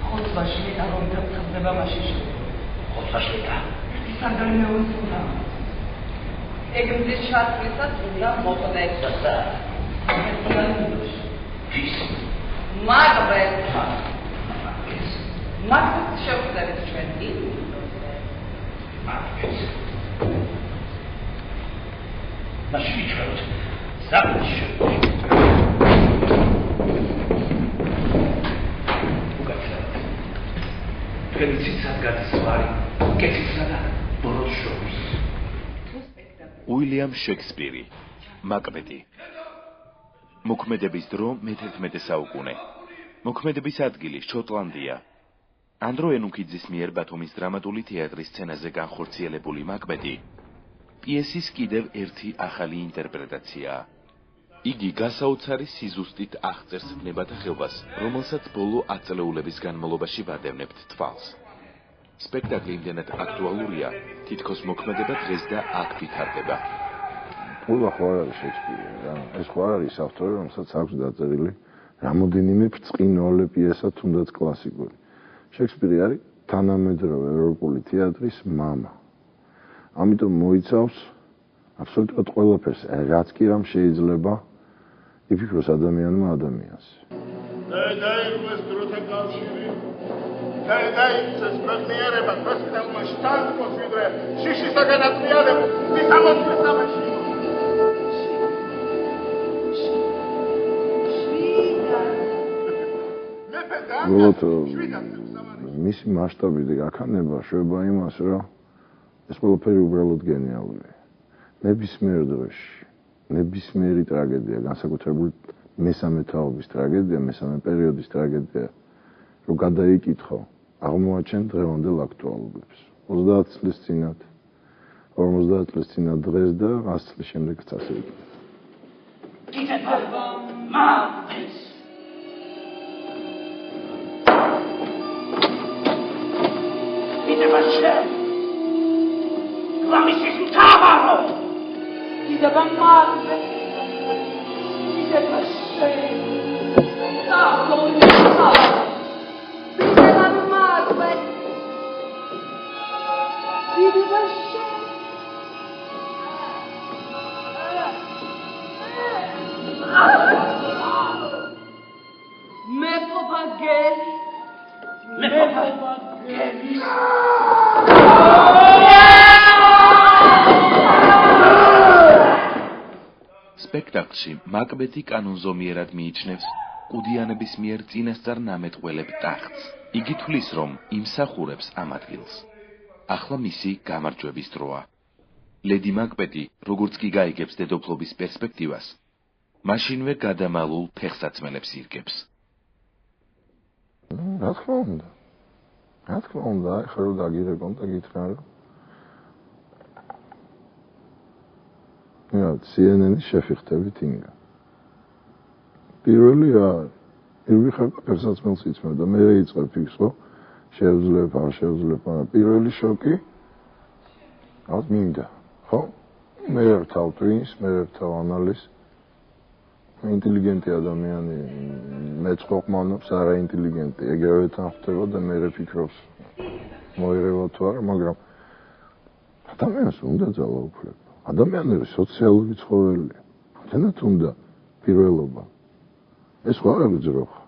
ხოცვაში მეტალორი და წდება მაშინ. ხოცვაში და სანდალი მეუწუდა. ეგრე შატვისაც უნდა მოხდეს. ვის? მაგბეთ. მაგბეთ შევხვდებით ჩვენ იქ. მაგბეთ. მაშინ ჩვენ საქმეში Felicità Gazzari, che si sarà Boroshovis. William Shakespeare, Macbeth. მოქმედების დრო მე-11 საუკუნე. მოქმედების ადგილი შოტლანდია. ანდრო ენუქიძის მიერ ბათუმის დრამატული თეატრის სცენაზე განხორციელებული მაკბეთი პიესის კიდევ ერთი ახალი ინტერპრეტაციაა. იგი გასაოცარი სიზუსტით აღწერს ნებათა ხეობას, რომელსაც ბოლო 10 წლეულების განმავლობაში ვადევნებთ თვალს. სპექტაკლი იმდენად აქტუალურია, თითქოს მოქმედება დღეს და აქ ვითარდება. Pula ხო არ არის შექსპირი, რა. ეს ხო არ არის ავტორი, რომელსაც აქვს დაწერილი რამოდენიმე ბრწყინვალე პიესა, თუნდაც კლასიკური. შექსპირი არის თანამედროვე ევროპული თეატრის მამა. ამიტომ მოიცავს აბსოლუტურად ყველაფერს, რაც კი რამ შეიძლება იფიქროს ადამიანმა ადამიანს. დაირღვეს დროთა კავშირი. დაიცეს მეღნიერება დღესდღეობით შტანკოს ვიდრე შიშისაგან აწიალებო მისამოწმე სამაში. უბრალოდ მისი მასშტაბი და გაქანება შვება იმას, რომ ეს ყველაფერი უბრალოდ გენიალურია. ნებისმიერ დროში, ნებისმიერი ტრაგედია, განსაკუთრებით მესამე თაობის ტრაგედია, მესამე პერიოდის ტრაგედია, რომ გადაიკითხო, აღმოაჩენ დღევანდელ აქტუალობებს. 30 წლის წინათ, 50 წლის წინათ დღეს და 100 წლის შემდეგაც ასე იქნება. Idebashe! Glamisis Tamaro! Idebamante! Idebashe! Tavlo Tamaro! Idebamante! Idebashe! Me popageli! Me popageli! სპექტაკლში მაკბეთი კანონზომიერად მიიჩნევს კუდიანების მიერ წინასწარ ნამეტყველებ ტახტს. იგი თვლის, რომ იმსახურებს ამ ადგილს. ახლა მისი გამარჯვების დროა. ლედი მაკბეთი, როგორც კი გაიგებს დედოფლობის პერსპექტივას, მაშინვე გადამალულ ფეხსაცმელებს ირგებს. რა თქმა უნდა. რა თქმა უნდა, ახლა რომ დაგიღებონ და გითხრა რომ CNN-ის შეფიხდებით ინგა. პირველი ვიხარ პერსაცმელს იწმევ და მე იწყებ ფიქრს, რომ შეუძლებ, არ შეუძლებ, მაგრამ პირველი შოკი ალბათ მინდა, ხო? მე ერთავ twins, მე ერთავ ანალიზს. ინტელიგენტი ადამიანი მეწყოყმანობს, არა ინტელიგენტი, ეგრევე თან ხდება და მე ფიქრობს მოიღება თუ არა, მაგრამ ადამიანს უნდა ძალაუფლება. ადამიანები სოციალური ცხოველია. თანაც უნდა პირველობა. ეს ხო არ გძროხა.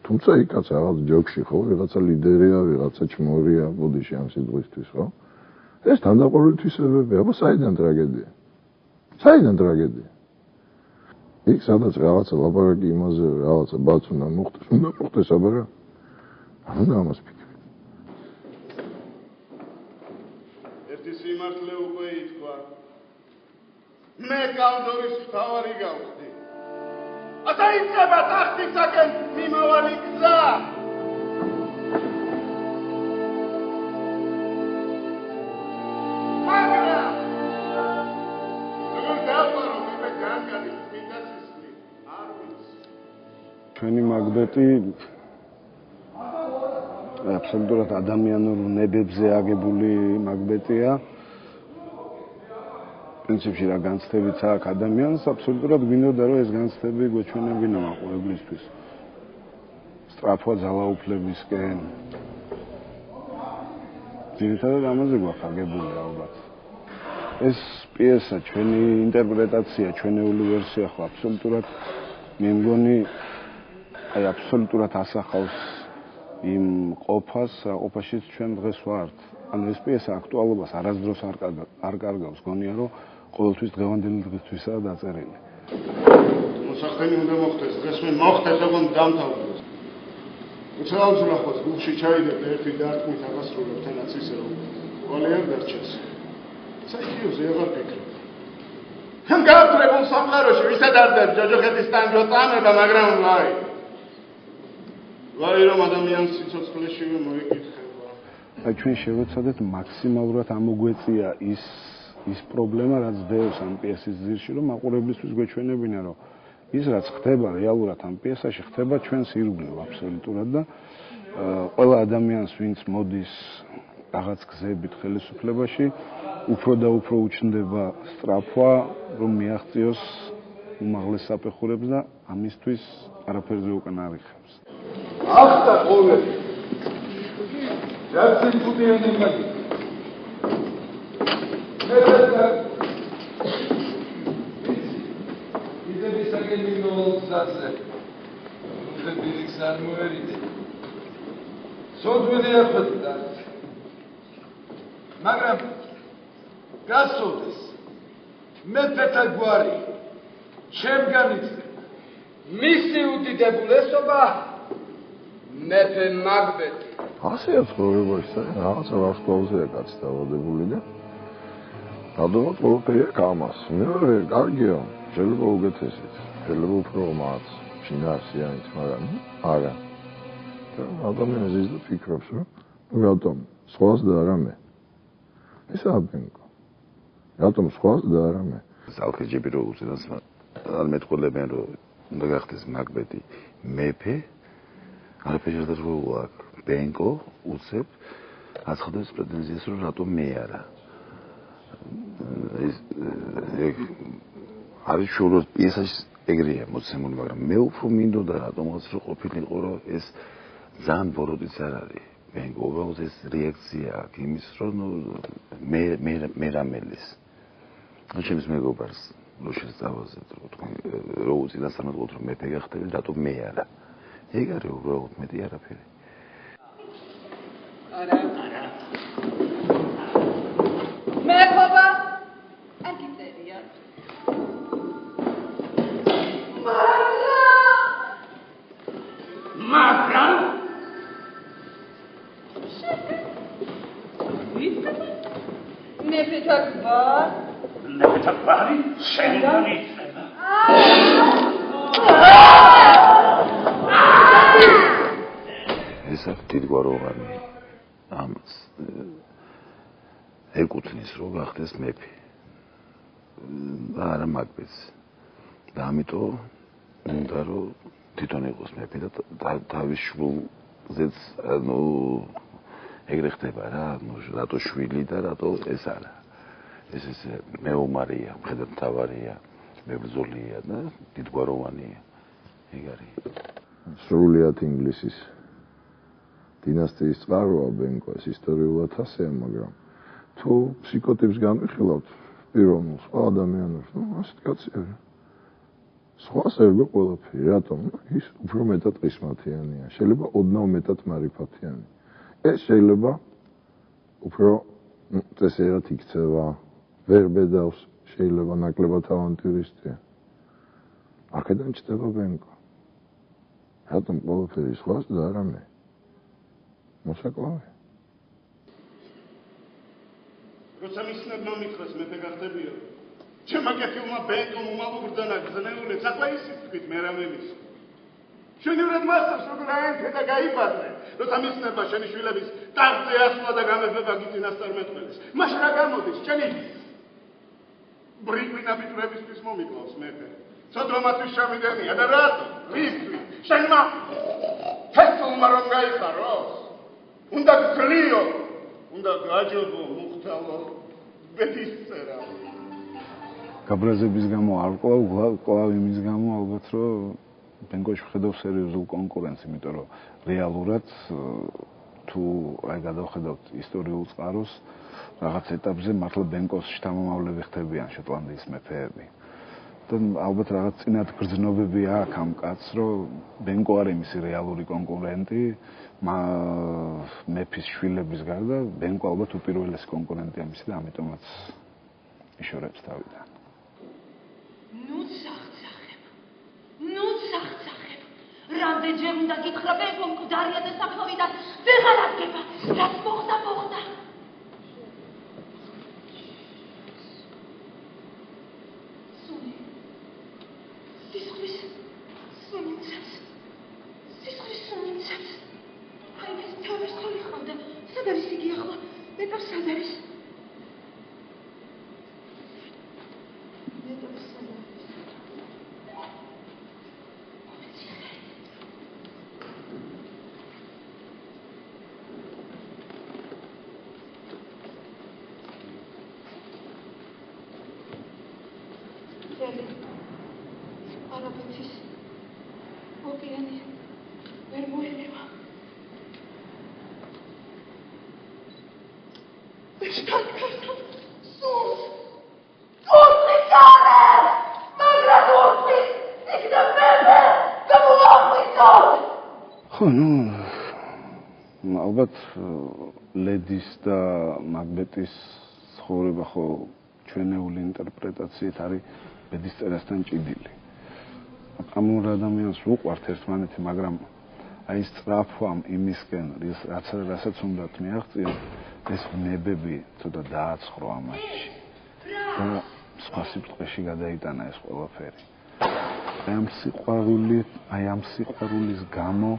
თუმცა იქაც რაღაც ჯოქში ხო, ვიღაცა ლიდერია, ვიღაცა ჩმორია, ბუდიში ამ სიტყვისთვის, ხო? ეს თანდაყოლილი თვისებებია, აბა საიდან ტრაგედია? საიდან ტრაგედია? იქ სადაც რაღაცა ლაპარაკი იმაზე, რაღაცა ბაც უნდა მოხდეს, აბა რა. უნდა ამას ფიქრე. ერთი სიმართლე უკვე ითქვა. მე კავდორის მთავარი გავხდი. ატა იქნება ტახტისაკენ მიმავალი გზა. მაგრამ როგორ დავარო მე განკადის მინდა სისხლი. არ ვიცი. ჩვენი მაკბეთი აბსოლუტურად ადამიანურ ნებებზე აგებული მაკბეტია. პრინციპში რა განცდებიც აქვს ადამიანს, აბსოლუტურად გვინდოდა რომ ეს განცდები გვეჩვენებინა მაყურებლისთვის. სწრაფვა ძალაუფლებისკენ. ძირითადად ამაზე გვახაგებული ალბათ. ეს პიესა, ჩვენი ინტერპრეტაცია, ჩვენეული ვერსია ხო აბსოლუტურად მე მგონი აი აბსოლუტურად ასახავს იმ ყოფას, ყოფაშიც ჩვენ დღეს ვართ. ანუ ეს პიესა აქტუალობას არასდროს არ კარგავს, გონია რომ ყოველთვის დღევანდელი დღისთვისაა დაწერილი. მოსახდენი უნდა მოხდეს, დღეს მე მოხდეს, ოღონდ დამთავრდეს. უცნაურად გულში ჩაიდეთ ერთი დარტყმით აღასრულებ თანაც ისე რომ ყველი არ დარჩეს. საიქიოზე აღარ ფიქრობ. ამ გააფრებულ სამყაროში ვისაც არ და ჯოჯოხეთის ტანჯვა წამება, მაგრამ ვაი რომ ადამიანს სიცოცხლეშივე მოიკითხება. აი ჩვენ შევეცადეთ მაქსიმალურად ამოგვეწია ის პრობლემა, რაც დევს ამ პიესის ძირში, რომ მაყურებლისთვის გვეჩვენებინა, რომ ის რაც ხდება რეალურად ამ პიესაში, ხდება ჩვენს ირგვლივ აბსოლუტურად და ყველა ადამიანს, ვინც მოდის რაღაც გზებით ხელისუფლებაში, უფრო და უფრო უჩნდება სწრაფვა, რომ მიაღწიოს უმაღლეს საფეხურებს და ამისთვის არაფერზე უკან არ იხევს. ახლა ყოველი ჯარცენ ფუტიანი მაგი მაგრამ გასწორდეს მეფეთა გვარი ჩემგან იწდება მისი უდიდებულესობა მეფე მაგბეტი ასე ცხოვრებაში რაღაცა ვარსკვლავზეა კაცი დაავადებული და დადუმოთ ყველაფერი გამას. მეორე კარგია, შეიძლება უგეთესით, შეიძლება უფრო მაც შინაარსიანით, მაგრამ არა. ადამიანს ის და ფიქრობს, რომ რატომ სხვას და არა მე. ეს აბენკო. რატომ სხვას და არა მე. ალქეჯები რო უცენას არ მეტყოლებენ რომ უნდა გახდეს მაგბეტი მეფე არაფერი არ დაძღვეულა ბენკო უცებ აცხადებს პრეტენზიას რომ რატომ მე არა ეს არის შურო პიესაში ეგრეა მოცემული მაგრამ მე უფრო მინდოდა რატომღაც რო ყოფილიყო რომ ეს ძალიან ბოროტიც არ არის ბენკო უბრალოდ ეს რეაქცია აქვს იმის რომ მე რამელის ჩემს მეგობარს რო შეწავაზე რო უწინასწარმეტყველოთ რომ მეფე გახდები რატომ მე არა ეგ არის უბრალოდ მეტი არაფერი არა მეფობა არქიტექტურია მაგრამ მეფეთა გვარი შენგან იწება ეს არის დიდგვაროვანი ამას ეკუთვნის რომ გახდეს მეფე და არა მაგბეტს და ამიტომ უნდა რომ თვითონ იყოს მეფე და თავის შვილზეც ნუ ეგრე ხდება რა ნუ რატო შვილი და რატო ეს არა ეს მეომარია მხედრ მთავარია მებრძოლია და დიდგვაროვანია ეგ არის სრულიად ინგლისის დინასტიის წყაროა ბენკო ეს ისტორიულად ასეა მაგრამ თუ ფსიქოტიპს განვიხილავთ პიროვნულ სხვა ადამიანებს ნუ ასეთ კაცი არა სხვას ერგო ყველაფერი რატომ ის უფრო მეტად ყისმათიანია შეიძლება ოდნავ მეტად მარიფათიანი ეს შეიძლება უფრო წესერად იქცევა ვერ ბედავს შეიძლება ნაკლებად ავანტიურისტია აქედან ჩდება ბენკო რატომ ყველაფერი სხვას და არა მე მოსაკლავე როცა მისნებმა მითხრეს მეფე გახდებიო ჩემმა კეთილმა ბენკომ უმალუბრდანა გზნეულებს ახლა ისიც თქვით მე რამემის შენივრად მასწავს როგორ აენთე და გაიბადრე როცა მისნებმა შენი შვილების ტახტზე ასვლა და გამეფება გიწინასწარმეტყველეს მაშინ რა გამოდის შენი ბრიყვინა ბიჭებისთვის მომიკლავს მეფე სოდრომათვის შამიდენია და რატო ვისთვის შენმა თესულმა რომ გაიხაროს უნდა გძლიო უნდა გაჯობო მუხტალო ბედისწერა გაბრაზების გამო არ კლავ იმის გამო ალბათ რომ ბენკოში ვხედავ სერიოზულ კონკურენცს, იმიტომ რომ რეალურად თუ აი გადავხედავთ ისტორიულ წყაროს, რაღაც ეტაპზე მართლა ბენკოს შთამომავლები ხდებიან შოტლანდიის მეფეები. და ალბათ რაღაც წინათ გრძნობები აქვს ამ კაცს, რომ ბენკო არის მისი რეალური კონკურენტი, მეფის შვილების გარდა ბენკო ალბათ უპირველესი კონკურენტია მისი და ამიტომაც იშორებს თავიდან. ნუ ცახცახებ. რამდენჯერ უნდა გითხრა ბენკო მკვდარია და საფლავიდან ვეღარ ადგება. რაც მოხდა. არაფერს ოკეანე ვერ მოენება. ალბათ ლედის და მაკბეტის ცხოვრება ხო ჩვენეული ინტერპრეტაციით არის ბედისწერასთან ჭიდილი. ამ ორ ადამიანს უყვართ ერთმანეთი, მაგრამ აი სწრაფვამ იმისკენ, რასაც უნდათ მიაღწიონ, ეს ნებები ცოტა დააცხრა ამაში. და სხვა სიტყვაში გადაიტანა ეს ყველაფერი. აი ამ სიყვარულის გამო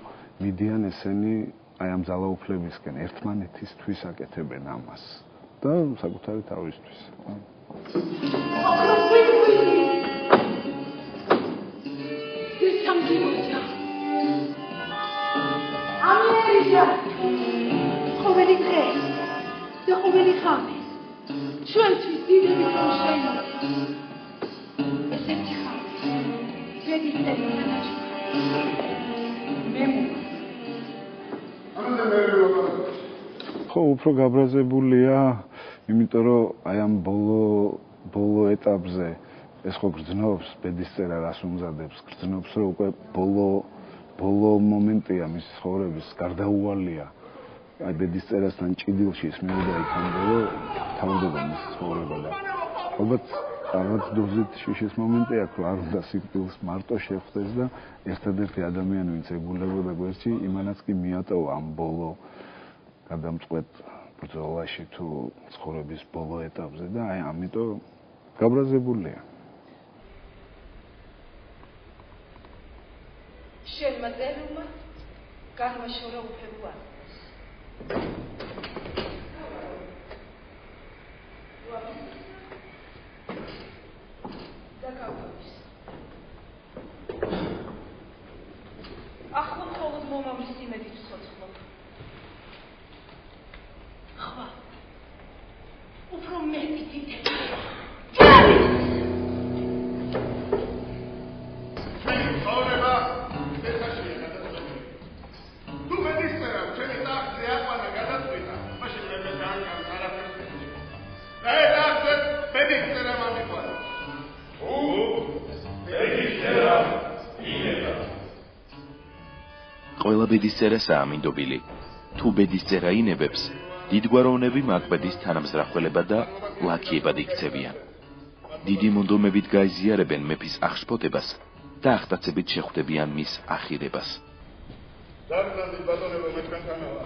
მიდიან ესენი აი ამ ძალაუფლებისკენ ერთმანეთისთვის აკეთებენ ამას და საკუთარი თავისთვის. ყოველი დღე და ყოველი ხანი ჩვენთვის დიდები რომ შეიმოწმოთ. ესეთი ხანი ბედისწერის ხო, უფრო გაბრაზებულია, იმიტომ რომ აი ამ ბოლო ეტაპზე ეს ხო გრძნობს ბედისწერა რას უმზადებს, გრძნობს რომ უკვე ბოლო მომენტია მის ცხოვრების, გარდაუვალია. აი ბედისწერასთან ჭიდილში ის მივიდა იქამდე, რომ თავდება მის ცხოვრება და ალბათ რაღაც დოზით შიშის მომენტი აქვს, რომ არ უნდა სიკვდილს მარტო შეხვდეს და ერთადერთი ადამიანი, ვინც ეგულებოდა გვერდში, იმანაც კი მიატოვა ამ ბოლო გადამწყვეტ ბრძოლაში თუ ცხოვრების ბოლო ეტაპზე და აი ამიტომ გაბრაზებულია. შენმა წერილმა განმაშორა უფლებუა. დაგავიდეს. ახლა მხოლოდ მომავლის იმედით ვცოცხლობ. ხვა. უფრო მეტი დიდება. ყველა ბედისწერასაა ამინდობილი. თუ ბედისწერა ინებებს, დიდგვაროვნები მაკბეტის თანამზრახველებად და ლაქიებად იქცევიან. დიდი მონდომებით გაიზიარებენ მეფის აღშფოთებას და ახტაცებით შეხვდებიან მის ახირებას. დარდანდი ბატონებო მეთქანთანაა.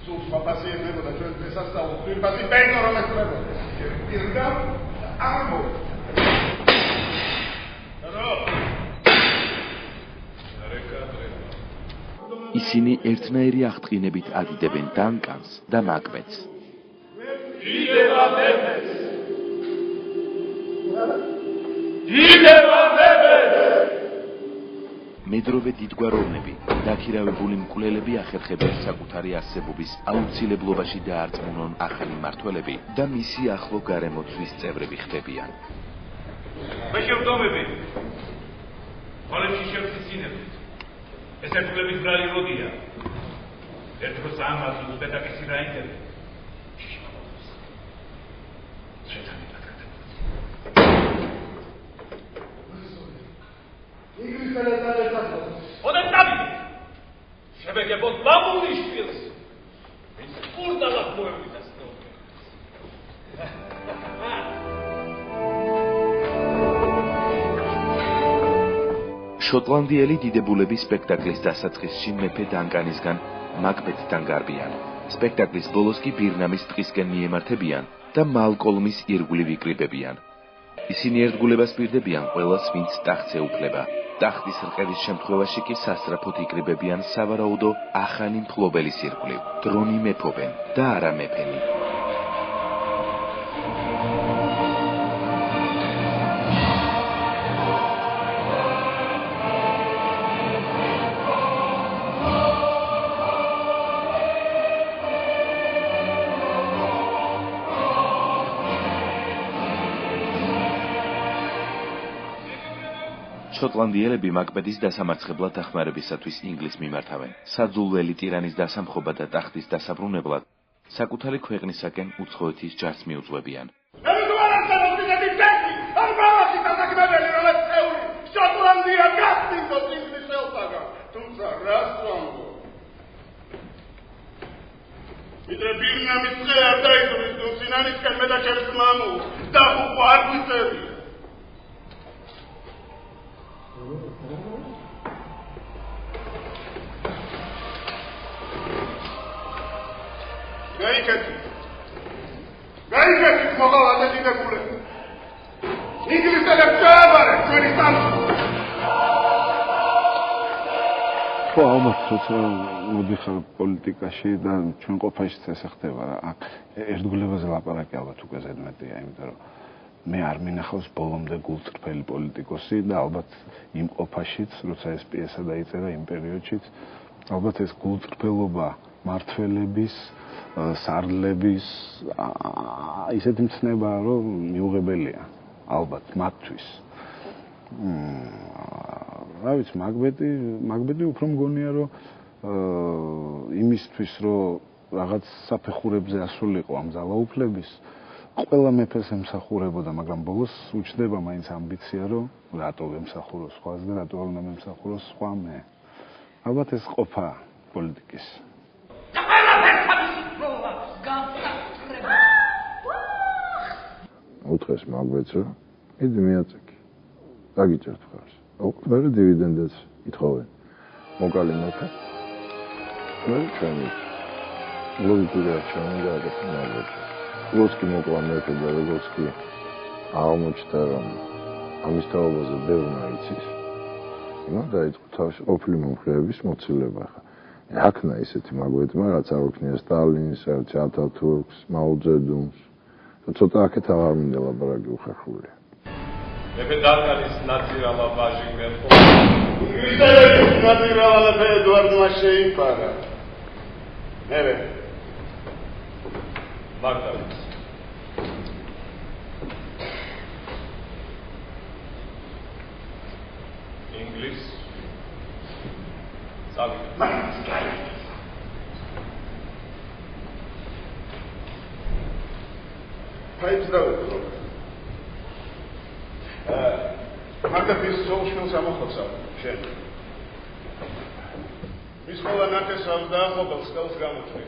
სულ პაპასი ეძებოდა ჩვენ დღესასწაულს, პირბაზი ბენკო რომ ესწრებოდა. პირდა ამბო. ისინი ერთნაირი აღტყინებით ადიდებენ დანკანს და მაკბეტს. დიდება მეფეს! დიდება მეფეს! მედროვე დიდგვაროვნები, დაქირავებული მკვლელები ახერხებენ საკუთარი არსებობის აუცილებლობაში დაარწმუნონ ახალი მმართველები და მისი ახლო გარემოცვის წევრები ხდებიან. შევრდომები. ხოლმე შევწინებთ. ეს ერთგულების ბრალი როდია. ერთხელ სამას უზბეკეთის რაინდები. Odem tam! Szebeke pod bambuli szpils! Więc kurda lat mówił za stopę. შოტლანდიელი დიდებულების სპექტაკლის დასაწყისში მეფე დანკანისგან მაკბეთთან გარბიან. სპექტაკლის ბოლოს კი ბირნამის ტყისკენ მიემართებიან და მალკოლმის ირგვლივ იკრიბებიან. ისინი ერთგულებას პირდებიან ყველას, ვინც ტახტს ეუფლება. ტახტის რყევის შემთხვევაში კი სასწრაფოდ იკრიბებიან სავარაუდო ახალი მფლობელის ირგვლივ. დრონი მეფობენ და არა მეფენი. შოტლანდიელები მაკბეთის დასამარცხებლად დახმარებისათვის ინგლისს მიმართავენ. საძულველი ტირანის დასამხობა და ტახტის დასაბრუნებლად საკუთარი ქვეყნისაკენ უცხოეთის ჯარს მიუძღვებიან. შოტლანდია გასცინდოს ინგლისს ელსაგან, თუმცა რას ვამბო? ვიდრე ბირნამის წე არ დაიწურის თუ სინანისკენ მე და ჩემს მამულს და უყო არ გვიწევია. გაიქეთ მოყავდა დიდებულები. ინგლისელებს დააბარეთ ჩვენი სამშობლო. ხო, ალბათ, როცა მოდიხარ პოლიტიკაში და ჩვენ ყოფაში ესე ხდება რა. აქ ერთგულებაზე ლაპარაკი ალბათ უკვე ზედმეტია, იმიტომ რომ მე არ მინახავს ბოლომდე გულწრფელი პოლიტიკოსი და ალბათ იმ ყოფაშიც, როცა ეს პიესა დაიწერა იმ პერიოდშიც, ალბათ ეს გულწრფელობა მართველების სარდლების ისეთი მცნებაა, რომ მიუღებელია ალბათ მათთვის. რა ვიცი, მაკბეთი უფრო მგონია, რომ იმისთვის, რომ რაღაც საფეხურებზე ასულიყო ამ ძალაუფლების, ყველა მეფეს ემსახურებოდა, მაგრამ ბოლოს უჩნდება მაინც ამბიცია, რომ რატო ემსახუროს სხვას და რატო არ უნდა მემსახუროს სხვა მე. ალბათ ეს ყოფა პოლიტიკის. უთხრეს მაკბეთს, რომ იდი მიაწეკი. დაგიჭერთ ხარს. მე დივიდენდებს ითხოვენ. მოკალი მეფე. მე ჩვენი ლოგიკური არჩევანი გადაგიხადეთ. როგორც კი მოკლა მეფე და როგორც კი აღმოჩნდა, რომ ამის თაობაზე ბევრმა იცის. იმან დაიწყო თავში ყოფილი მომხრეების მოცილება. აქნა ისეთი მაკბეთმა, რაც არ უქნია სტალინის, რაც ათათურქს, მაოძედუნს. ცოტა აქეთ აღარ მინდა ლაპარაკი უხერხულია. მეფე დანკანის ნაცირალა ბაჟი მერყო. ინგლისელების ნაცირალა მეფე ედვარდმა შეიფარა. მერე. მარტავის. ინგლის. წავიდა. Pipes დავეთო. მაგაფის სოუშალს ამოხოცავ შენ. მის ყველა ნაკესავს და ახობელს ხელს გამოჩნი.